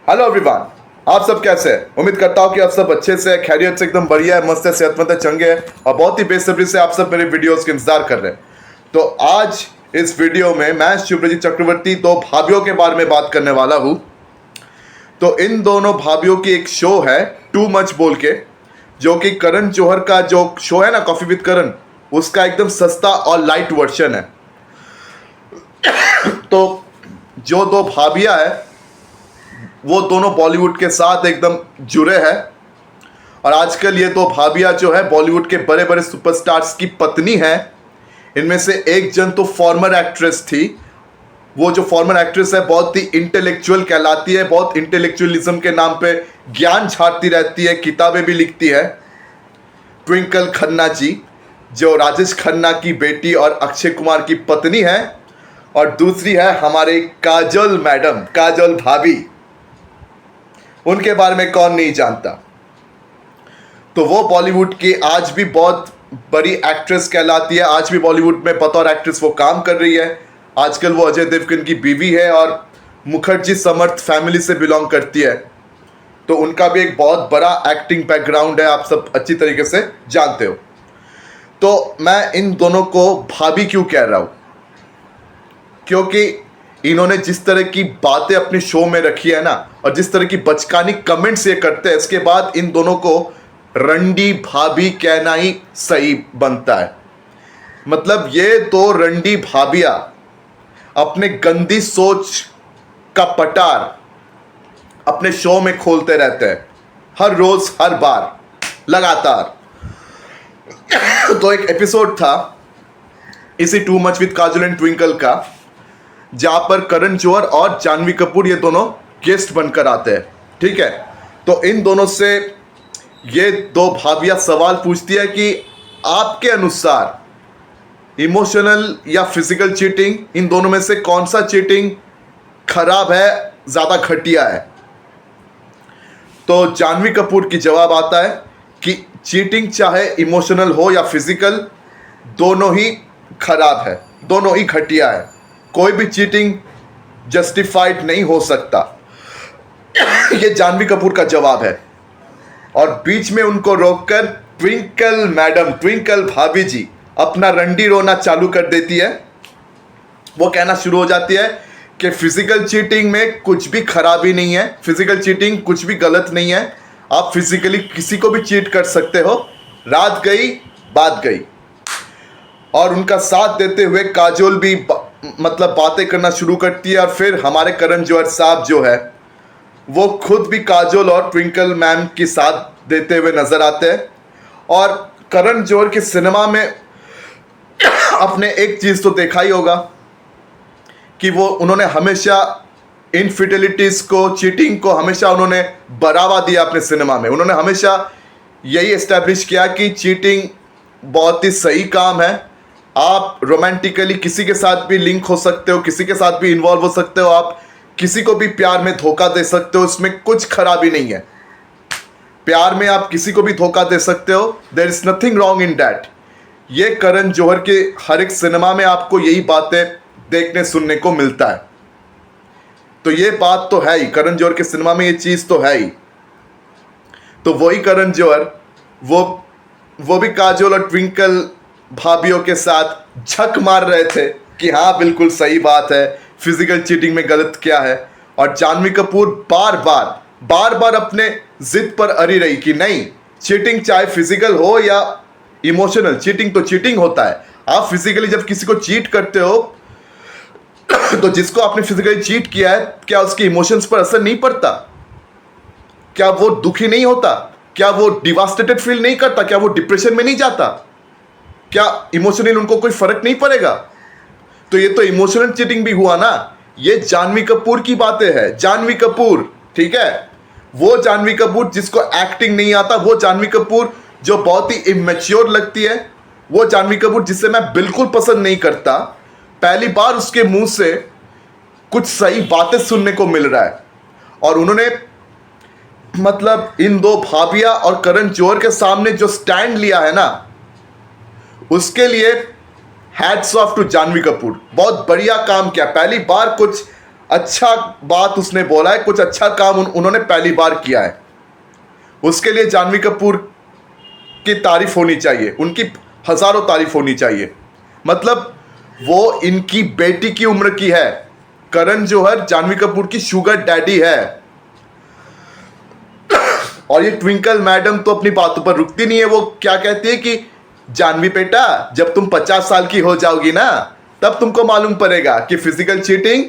Hello everyone. आप सब कैसे हैं? उम्मीद करता हूँ कि आप सब अच्छे से खैरियत से एकदम बढ़िया है, मस्त है, सेहतमंद है, चंगे है और बहुत ही बेसब्री से आप सब मेरे वीडियोस के इंतजार कर रहे हैं। तो आज इस वीडियो में मैं शिवरजीत चक्रवर्ती दो भाभीियों के बारे में बात करने वाला हूँ। तो इन दोनों भाभीियों की एक शो है टू मच बोल के, जो कि करण जौहर का जो शो है ना, कॉफी विद करण, उसका एकदम सस्ता और लाइट वर्जन है। तो जो दो भाभियां हैं वो दोनों बॉलीवुड के साथ एकदम जुड़े हैं और आजकल ये दो भाभियां जो है बॉलीवुड के बड़े बड़े सुपरस्टार्स की पत्नी हैं। इनमें से एक जन तो फॉर्मर एक्ट्रेस थी। वो जो फॉर्मर एक्ट्रेस है बहुत ही इंटेलेक्चुअल कहलाती है, बहुत इंटेलेक्चुअलिज्म के नाम पे ज्ञान झाड़ती रहती है, किताबें भी लिखती है। ट्विंकल खन्ना जी, जो राजेश खन्ना की बेटी और अक्षय कुमार की पत्नी है, और दूसरी है हमारे काजोल मैडम, काजोल भाभी। उनके बारे में कौन नहीं जानता। तो वो बॉलीवुड की आज भी बहुत बड़ी एक्ट्रेस कहलाती है। आज भी बॉलीवुड में बतौर एक्ट्रेस वो काम कर रही है। आजकल वो अजय देवगन की बीवी है और मुखर्जी समर्थ फैमिली से बिलोंग करती है। तो उनका भी एक बहुत बड़ा एक्टिंग बैकग्राउंड है, आप सब अच्छी तरीके से जानते हो। तो मैं इन दोनों को भाभी क्यों कह रहा हूं? क्योंकि इन्होंने जिस तरह की बातें अपने शो में रखी है ना, और जिस तरह की बचकानी कमेंट्स ये करते हैं, इसके बाद इन दोनों को रंडी भाभी कहना ही सही बनता है। मतलब ये दो रंडी भाभियां अपने गंदी सोच का पटार अपने शो में खोलते रहते हैं, हर रोज हर बार लगातार। तो एक एपिसोड था इसी too much with Kajol and twinkle का, जहां पर करण जौहर और जानवी कपूर ये दोनों गेस्ट बनकर आते हैं। ठीक है, तो इन दोनों से ये दो भाभियां सवाल पूछती है कि आपके अनुसार इमोशनल या फिजिकल चीटिंग, इन दोनों में से कौन सा चीटिंग खराब है, ज्यादा घटिया है? तो जानवी कपूर की जवाब आता है कि चीटिंग चाहे इमोशनल हो या फिजिकल, दोनों ही खराब है, दोनों ही घटिया है। कोई भी चीटिंग जस्टिफाइड नहीं हो सकता। ये जानवी कपूर का जवाब है। और बीच में उनको रोककर ट्विंकल मैडम, ट्विंकल भाभी जी अपना रंडी रोना चालू कर देती है। वो कहना शुरू हो जाती है कि फिजिकल चीटिंग में कुछ भी खराबी नहीं है, फिजिकल चीटिंग कुछ भी गलत नहीं है। आप फिजिकली किसी को भी चीट कर सकते हो, रात गई बात गई। और उनका साथ देते हुए काजोल भी मतलब बातें करना शुरू करती है। और फिर हमारे करण जौहर साहब जो है वो खुद भी काजोल और ट्विंकल मैम की साथ देते हुए नजर आते हैं। और करण जौहर के सिनेमा में आपने एक चीज तो देखा ही होगा कि वो उन्होंने हमेशा इनफिडेलिटीज को, चीटिंग को हमेशा उन्होंने बढ़ावा दिया अपने सिनेमा में। उन्होंने हमेशा यही एस्टैब्लिश किया कि चीटिंग बहुत ही सही काम है। आप रोमांटिकली किसी के साथ भी लिंक हो सकते हो, किसी के साथ भी इन्वॉल्व हो सकते हो, आप किसी को भी प्यार में धोखा दे सकते हो, इसमें कुछ खराबी नहीं है। प्यार में आप किसी को भी धोखा दे सकते हो, there is nothing wrong in that. ये करण जौहर के हर एक सिनेमा में आपको यही बातें देखने सुनने को मिलता है। तो ये बात तो है ही, करण जौहर के सिनेमा में ये चीज तो है ही। तो वही करण जौहर वो भी काजोल और ट्विंकल भाभियों के साथ झक मार रहे थे कि हाँ बिल्कुल सही बात है, फिजिकल चीटिंग में गलत क्या है। और जानवी कपूर बार बार अपने जिद पर अड़ी रही कि नहीं, चीटिंग चाहे फिजिकल हो या इमोशनल, चीटिंग तो चीटिंग होता है। आप फिजिकली जब किसी को चीट करते हो तो जिसको आपने फिजिकली चीट किया है, क्या उसके इमोशंस पर असर नहीं पड़ता? क्या वो दुखी नहीं होता? क्या वो डिवास्टेटेड फील नहीं करता? क्या वो डिप्रेशन में नहीं जाता? क्या इमोशनली उनको कोई फर्क नहीं पड़ेगा? तो ये तो इमोशनल चीटिंग भी हुआ ना। ये जानवी कपूर की बातें हैं, जानवी कपूर, ठीक है, वो जानवी कपूर जिसको एक्टिंग नहीं आता, वो जानवी कपूर जो बहुत ही इमेच्योर लगती है, वो जानवी कपूर जिसे मैं बिल्कुल पसंद नहीं करता। पहली बार उसके मुंह से कुछ सही बातें सुनने को मिल रहा है। और उन्होंने मतलब इन दो भाभियां और करण जौहर के सामने जो स्टैंड लिया है ना, उसके लिए hats off to Janhvi Kapoor. बहुत बढ़िया काम किया। पहली बार कुछ अच्छा बात उसने बोला है, कुछ अच्छा काम उन्होंने पहली बार किया है, उसके लिए जानवी कपूर की तारीफ होनी चाहिए, उनकी हजारों तारीफ होनी चाहिए। मतलब वो इनकी बेटी की उम्र की है। करण जौहर जानवी कपूर की शुगर डैडी है। और ये ट्विंकल मैडम तो अपनी बातों पर रुकती नहीं है। वो क्या कहती है कि जानवी बेटा, जब तुम 50 साल की हो जाओगी ना, तब तुमको मालूम पड़ेगा कि फिजिकल चीटिंग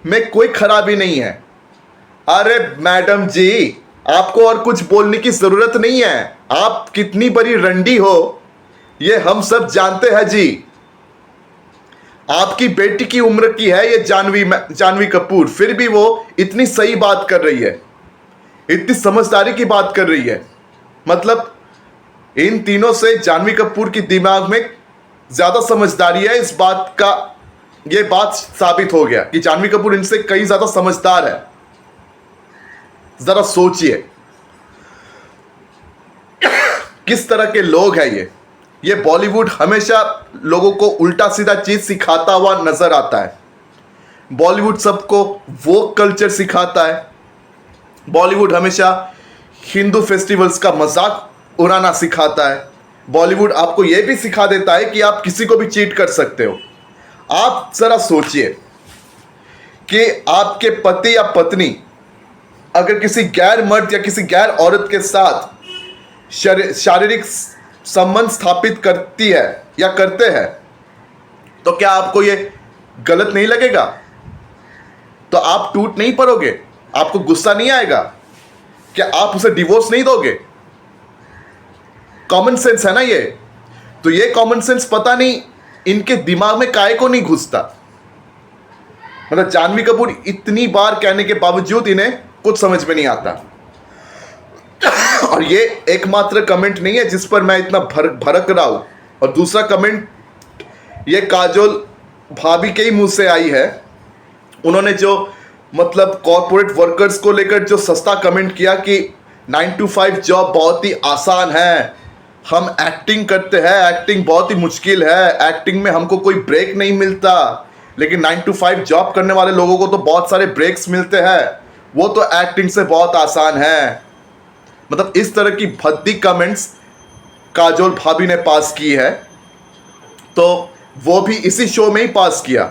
में कोई खराबी नहीं है। अरे मैडम जी, आपको और कुछ बोलने की जरूरत नहीं है। आप कितनी बड़ी रंडी हो ये हम सब जानते हैं जी। आपकी बेटी की उम्र की है ये जानवी कपूर, फिर भी वो इतनी सही बात कर रही है, इतनी समझदारी की बात कर रही है। मतलब इन तीनों से जानवी कपूर की दिमाग में ज्यादा समझदारी है। इस बात का ये बात साबित हो गया कि जानवी कपूर इनसे कई ज्यादा समझदार है। जरा सोचिए किस तरह के लोग हैं ये बॉलीवुड हमेशा लोगों को उल्टा सीधा चीज सिखाता हुआ नजर आता है। बॉलीवुड सबको वो कल्चर सिखाता है। बॉलीवुड हमेशा हिंदू फेस्टिवल्स का मजाक उड़ाना सिखाता है। बॉलीवुड आपको यह भी सिखा देता है कि आप किसी को भी चीट कर सकते हो। आप जरा सोचिए कि आपके पति या पत्नी अगर किसी गैर मर्द या किसी गैर औरत के साथ शारीरिक संबंध स्थापित करती है या करते हैं, तो क्या आपको ये गलत नहीं लगेगा? तो आप टूट नहीं पड़ोगे? आपको गुस्सा नहीं आएगा? क्या आप उसे डिवोर्स नहीं दोगे? कॉमन सेंस है ना ये। तो ये कॉमन सेंस पता नहीं इनके दिमाग में काहे को नहीं घुसता। मतलब जानवी कपूर इतनी बार कहने के बावजूद इन्हें कुछ समझ में नहीं आता। और ये एकमात्र कमेंट नहीं है जिस पर मैं इतना भड़क रहा हूं। और दूसरा कमेंट ये काजोल भाभी के ही मुंह से आई है। उन्होंने जो मतलब कॉर्पोरेट वर्कर्स को लेकर जो सस्ता कमेंट किया कि 9 to 5 जॉब बहुत ही आसान है, हम एक्टिंग करते हैं, एक्टिंग बहुत ही मुश्किल है, एक्टिंग में हमको कोई ब्रेक नहीं मिलता, लेकिन 9 to 5 जॉब करने वाले लोगों को तो बहुत सारे ब्रेक्स मिलते हैं, वो तो एक्टिंग से बहुत आसान है। मतलब इस तरह की भद्दी कमेंट्स काजोल भाभी ने पास की है। तो वो भी इसी शो में ही पास किया।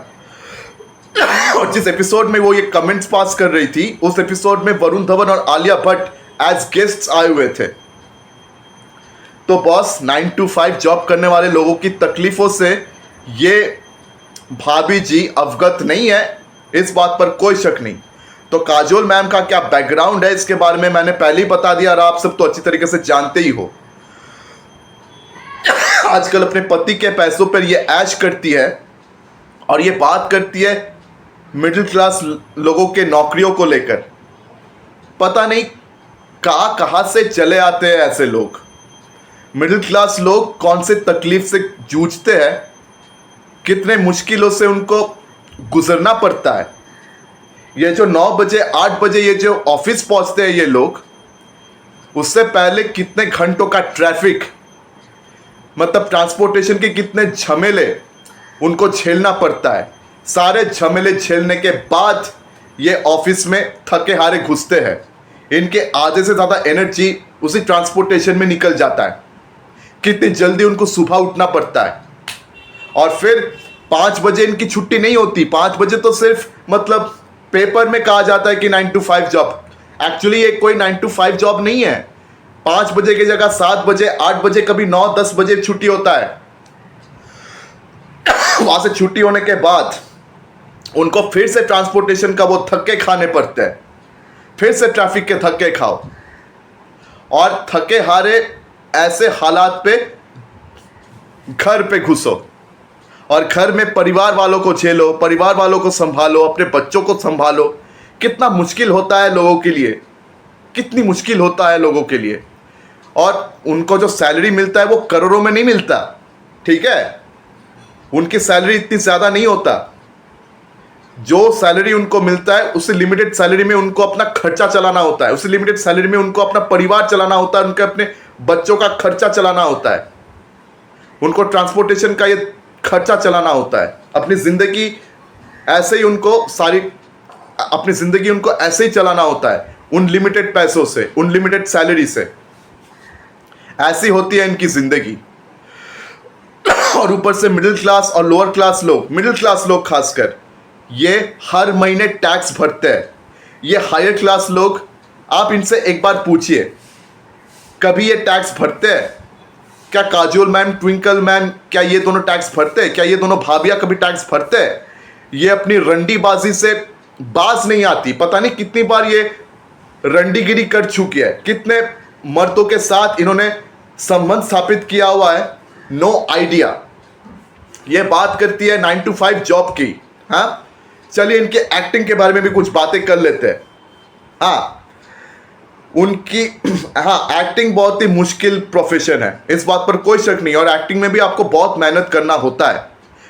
और जिस एपिसोड में वो ये कमेंट्स पास कर रही थी, उस एपिसोड में वरुण धवन और आलिया भट्ट एज गेस्ट्स आए हुए थे। तो बॉस 9 to 5 जॉब करने वाले लोगों की तकलीफों से ये भाभी जी अवगत नहीं है, इस बात पर कोई शक नहीं। तो काजोल मैम का क्या बैकग्राउंड है इसके बारे में मैंने पहले ही बता दिया और आप सब तो अच्छी तरीके से जानते ही हो। आजकल अपने पति के पैसों पर ये ऐश करती है और ये बात करती है मिडिल क्लास लोगों के नौकरियों को लेकर। पता नहीं कहां से चले आते हैं ऐसे लोग। मिडिल क्लास लोग कौन से तकलीफ से जूझते हैं, कितने मुश्किलों से उनको गुजरना पड़ता है। ये जो 9 बजे 8 बजे ये जो ऑफिस पहुंचते हैं ये लोग, उससे पहले कितने घंटों का ट्रैफिक, मतलब ट्रांसपोर्टेशन के कितने झमेले उनको झेलना पड़ता है। सारे झमेले झेलने के बाद ये ऑफिस में थके हारे घुसते हैं। इनके आधे से ज़्यादा एनर्जी उसी ट्रांसपोर्टेशन में निकल जाता है। कितनी जल्दी उनको सुबह उठना पड़ता है। और फिर 5 बजे इनकी छुट्टी नहीं होती। 5 बजे तो सिर्फ मतलब पेपर में कहा जाता है कि 9 to 5 जॉब, एक्चुअली ये कोई 9 to 5 जॉब नहीं है। 5 बजे की जगह 7 बजे 8 बजे कभी 9-10 बजे छुट्टी होता है। वहां से छुट्टी होने के बाद उनको फिर से ट्रांसपोर्टेशन का वो धक्के खाने पड़ते हैं। फिर से ट्रैफिक के धक्के खाओ और थके हारे ऐसे हालात पे घर पे घुसो और घर में परिवार वालों को झेलो, परिवार वालों को संभालो, अपने बच्चों को संभालो। कितना मुश्किल होता है लोगों के लिए, कितनी मुश्किल होता है लोगों के लिए। और उनको जो सैलरी मिलता है वो करोड़ों में नहीं मिलता, ठीक है। उनकी सैलरी इतनी ज़्यादा नहीं होता। जो सैलरी उनको मिलता है उसी लिमिटेड सैलरी में उनको अपना खर्चा चलाना होता है, उसी लिमिटेड सैलरी में उनको अपना परिवार चलाना होता है, उनके अपने बच्चों का खर्चा चलाना होता है, उनको ट्रांसपोर्टेशन का ये खर्चा चलाना होता है। अपनी ज़िंदगी ऐसे ही उनको सारी अपनी जिंदगी उनको ऐसे ही चलाना होता है, उन लिमिटेड पैसों से, उन लिमिटेड सैलरी से। ऐसी होती है इनकी जिंदगी। और ऊपर से मिडिल क्लास और लोअर क्लास लोग, मिडिल क्लास लोग खासकर, ये हर महीने टैक्स भरते हैं। ये हायर क्लास लोग, आप इनसे एक बार पूछिए कभी ये टैक्स भरते हैं क्या? काजोल मैम, ट्विंकल मैम, क्या ये दोनों टैक्स भरते हैं? क्या ये दोनों भाभियां कभी टैक्स भरते हैं? ये अपनी रंडीबाजी से बाज नहीं आती। पता नहीं कितनी बार ये रंडीगिरी कर चुकी है, कितने मर्दों के साथ इन्होंने संबंध स्थापित किया हुआ है, नो आइडिया। ये बात करती है 9 to 5 जॉब की। हाँ, चलिए इनके एक्टिंग के बारे में भी कुछ बातें कर लेते हैं। हाँ, उनकी एक्टिंग बहुत ही मुश्किल प्रोफेशन है, इस बात पर कोई शक नहीं। और एक्टिंग में भी आपको बहुत मेहनत करना होता है,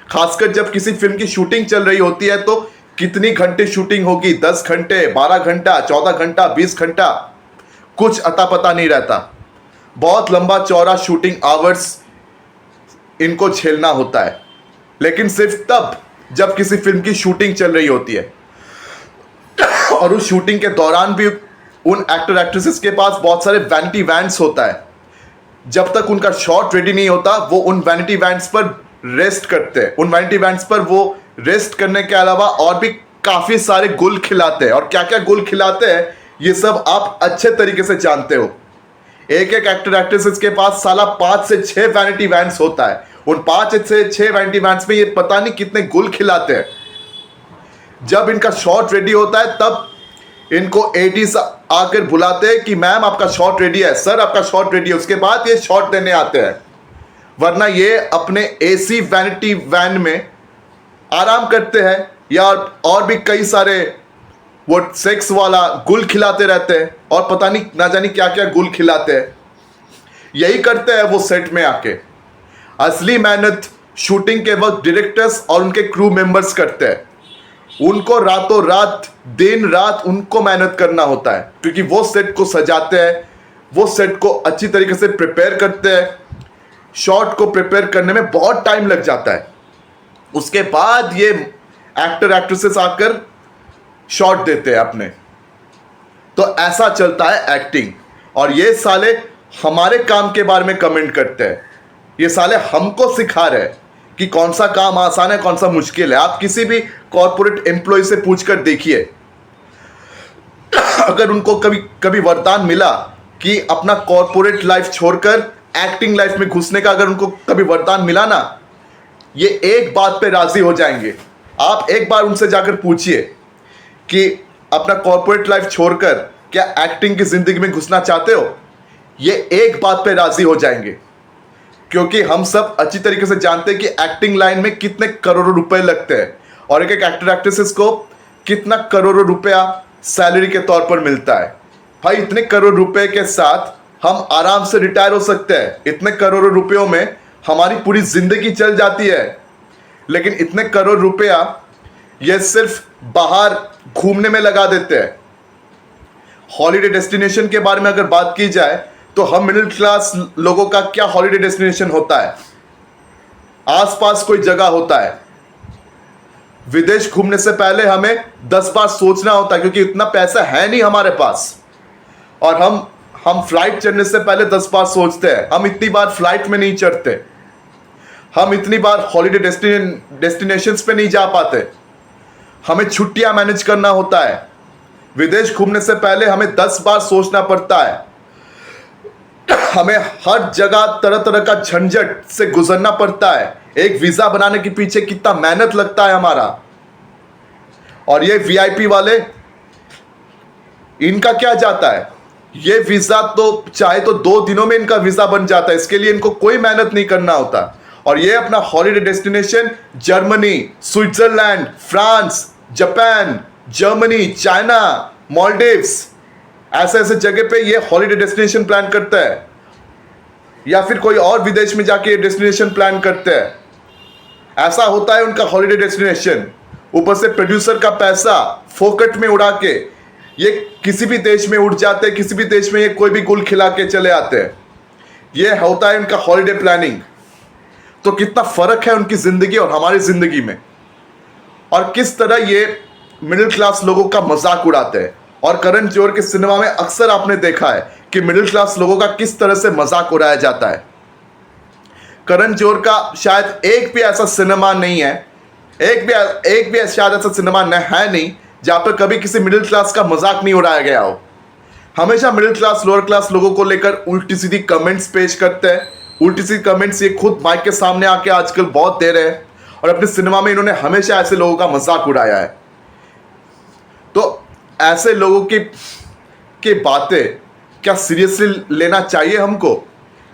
खासकर जब किसी फिल्म की शूटिंग चल रही होती है तो कितनी घंटे शूटिंग होगी, 10 घंटे, 12 घंटा, 14 घंटा, 20 घंटा, कुछ अता पता नहीं रहता। बहुत लंबा चौड़ा शूटिंग आवर्स इनको झेलना होता है, लेकिन सिर्फ तब जब किसी फिल्म की शूटिंग चल रही होती है। और उस शूटिंग के दौरान भी उन एक्टर एक्ट्रेसेस के पास बहुत सारे वैनिटी वैन्स होता है। जब तक उनका शॉट रेडी नहीं होता वो उन वैनिटी वैन्स पर रेस्ट करते हैं। उन वैनिटी वैन्स पर वो रेस्ट करने के अलावा और भी काफ़ी सारे गुल खिलाते हैं। और क्या क्या गुल खिलाते हैं ये सब आप अच्छे तरीके से जानते हो। एक एक एक्टर एक्ट्रेसेस के पास साला 5 से 6 वैनिटी वैन्स होता है। उन 5 से 6 वैनिटी वैन्स में ये पता नहीं कितने गुल खिलाते हैं। जब इनका शॉट रेडी होता है तब इनको 80s आकर बुलाते हैं कि मैम आपका शॉट रेडी है, सर आपका शॉट रेडी है। उसके बाद ये शॉट देने आते हैं, वरना ये अपने एसी वैनिटी वैन में आराम करते हैं या और भी कई सारे वो सेक्स वाला गुल खिलाते रहते हैं और पता नहीं ना जाने क्या क्या गुल खिलाते हैं। यही करते हैं वो सेट में आके। असली मेहनत शूटिंग के वक्त डायरेक्टर्स और उनके क्रू मेंबर्स करते हैं। उनको रातों रात, दिन रात उनको मेहनत करना होता है, क्योंकि वो सेट को सजाते हैं, वो सेट को अच्छी तरीके से प्रिपेयर करते हैं। शॉट को प्रिपेयर करने में बहुत टाइम लग जाता है। उसके बाद ये एक्टर एक्ट्रेसेस आकर शॉट देते हैं अपने। तो ऐसा चलता है एक्टिंग। और ये साले हमारे काम के बारे में कमेंट करते हैं। ये साले हमको सिखा रहे हैं कि कौन सा काम आसान है, कौन सा मुश्किल है। आप किसी भी कॉर्पोरेट एम्प्लॉय से पूछकर देखिए, अगर उनको कभी वरदान मिला कि अपना कॉर्पोरेट लाइफ छोड़कर एक्टिंग लाइफ में घुसने का, अगर उनको कभी वरदान मिला ना, ये एक बात पे राजी हो जाएंगे। आप एक बार उनसे जाकर पूछिए कि अपना कॉर्पोरेट लाइफ छोड़कर क्या एक्टिंग की जिंदगी में घुसना चाहते हो, ये एक बात पे राजी हो जाएंगे। क्योंकि हम सब अच्छी तरीके से जानते हैं कि एक्टिंग लाइन में कितने करोड़ों रुपए लगते हैं और एक एक एक्टर एक्ट्रेसेस को कितना करोड़ों रुपया सैलरी के तौर पर मिलता है। भाई इतने करोड़ रुपए के साथ हम आराम से रिटायर हो सकते हैं। इतने करोड़ों रुपयों में हमारी पूरी जिंदगी चल जाती है। लेकिन इतने करोड़ रुपया ये सिर्फ बाहर घूमने में लगा देते हैं। हॉलीडे डेस्टिनेशन के बारे में अगर बात की जाए तो हम मिडिल क्लास लोगों का क्या हॉलीडे डेस्टिनेशन होता है? आसपास कोई जगह होता है। विदेश घूमने से पहले हमें 10 बार सोचना होता है, क्योंकि इतना पैसा है नहीं हमारे पास। और हम फ्लाइट चढ़ने से पहले 10 बार सोचते हैं। हम इतनी बार फ्लाइट में नहीं चढ़ते। हम इतनी बार हॉलीडे डेस्टिनेशंस पे नहीं जा पाते। हमें छुट्टियां मैनेज करना होता है। विदेश घूमने से पहले हमें 10 बार सोचना पड़ता है। हमें हर जगह तरह तरह का झंझट से गुजरना पड़ता है। एक वीजा बनाने के पीछे कितना मेहनत लगता है हमारा। और ये वीआईपी वाले, इनका क्या जाता है? ये वीजा तो चाहे तो 2 दिनों में इनका वीजा बन जाता है। इसके लिए इनको कोई मेहनत नहीं करना होता। और ये अपना holiday destination Germany, Switzerland, France, Japan, Germany, China, Maldives, ऐसे ऐसे जगह पे ये हॉलीडे डेस्टिनेशन प्लान करता है, या फिर कोई और विदेश में जाके डेस्टिनेशन प्लान करते हैं। ऐसा होता है उनका हॉलीडे डेस्टिनेशन। ऊपर से प्रोड्यूसर का पैसा फोकट में उड़ा के ये किसी भी देश में उड़ जाते हैं। किसी भी देश में ये कोई भी गुल खिला के चले आते हैं। ये होता है उनका हॉलीडे प्लानिंग। तो कितना फर्क है उनकी जिंदगी और हमारी जिंदगी में, और किस तरह ये मिडिल क्लास लोगों का मजाक उड़ाते हैं। और करण जौहर के सिनेमा में अक्सर आपने देखा है कि मिडिल क्लास लोगों का किस तरह से मजाक उड़ाया जाता है। करण जौहर का शायद एक भी ऐसा सिनेमा नहीं है, एक भी शायद ऐसा सिनेमा है नहीं जहां पर कभी किसी मिडिल क्लास का मजाक नहीं उड़ाया गया हो। हमेशा मिडिल क्लास लोअर क्लास लोगों को लेकर उल्टी सीधी कमेंट्स पेश करते हैं। उल्टी सीधी कमेंट्स ये खुद माइक के सामने आके आजकल बहुत दे रहे हैं, और अपने सिनेमा में इन्होंने हमेशा ऐसे लोगों का मजाक उड़ाया है। तो ऐसे लोगों की बातें क्या सीरियसली लेना चाहिए हमको?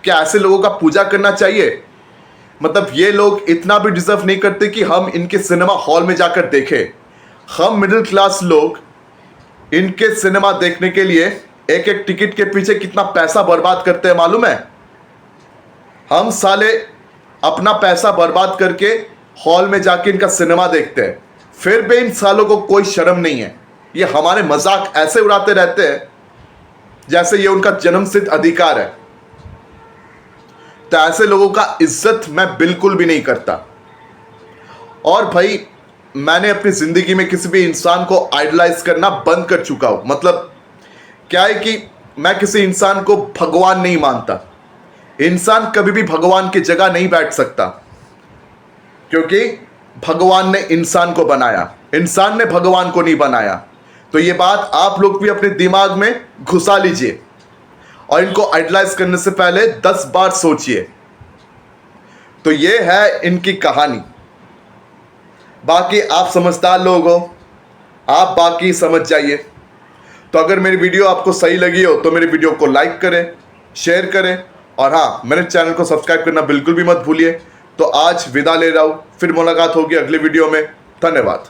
क्या ऐसे लोगों का पूजा करना चाहिए? मतलब ये लोग इतना भी डिजर्व नहीं करते कि हम इनके सिनेमा हॉल में जाकर देखें। हम मिडिल क्लास लोग इनके सिनेमा देखने के लिए एक एक टिकट के पीछे कितना पैसा बर्बाद करते हैं मालूम है? हम साले अपना पैसा बर्बाद करके हॉल में जाके इनका सिनेमा देखते हैं, फिर भी इन सालों को कोई शर्म नहीं है। ये हमारे मजाक ऐसे उड़ाते रहते हैं जैसे ये उनका जन्मसिद्ध अधिकार है। तो ऐसे लोगों का इज्जत मैं बिल्कुल भी नहीं करता। और भाई मैंने अपनी जिंदगी में किसी भी इंसान को आइडलाइज करना बंद कर चुका हूं। मतलब क्या है कि मैं किसी इंसान को भगवान नहीं मानता। इंसान कभी भी भगवान की जगह नहीं बैठ सकता, क्योंकि भगवान ने इंसान को बनाया, इंसान ने भगवान को नहीं बनाया। तो ये बात आप लोग भी अपने दिमाग में घुसा लीजिए और इनको आइडलाइज करने से पहले 10 बार सोचिए। तो ये है इनकी कहानी। बाकी आप समझदार लोग हो, आप बाकी समझ जाइए। तो अगर मेरी वीडियो आपको सही लगी हो तो मेरी वीडियो को लाइक करें, शेयर करें, और हाँ, मेरे चैनल को सब्सक्राइब करना बिल्कुल भी मत भूलिए। तो आज विदा ले रहा हूँ, फिर मुलाकात होगी अगले वीडियो में। धन्यवाद।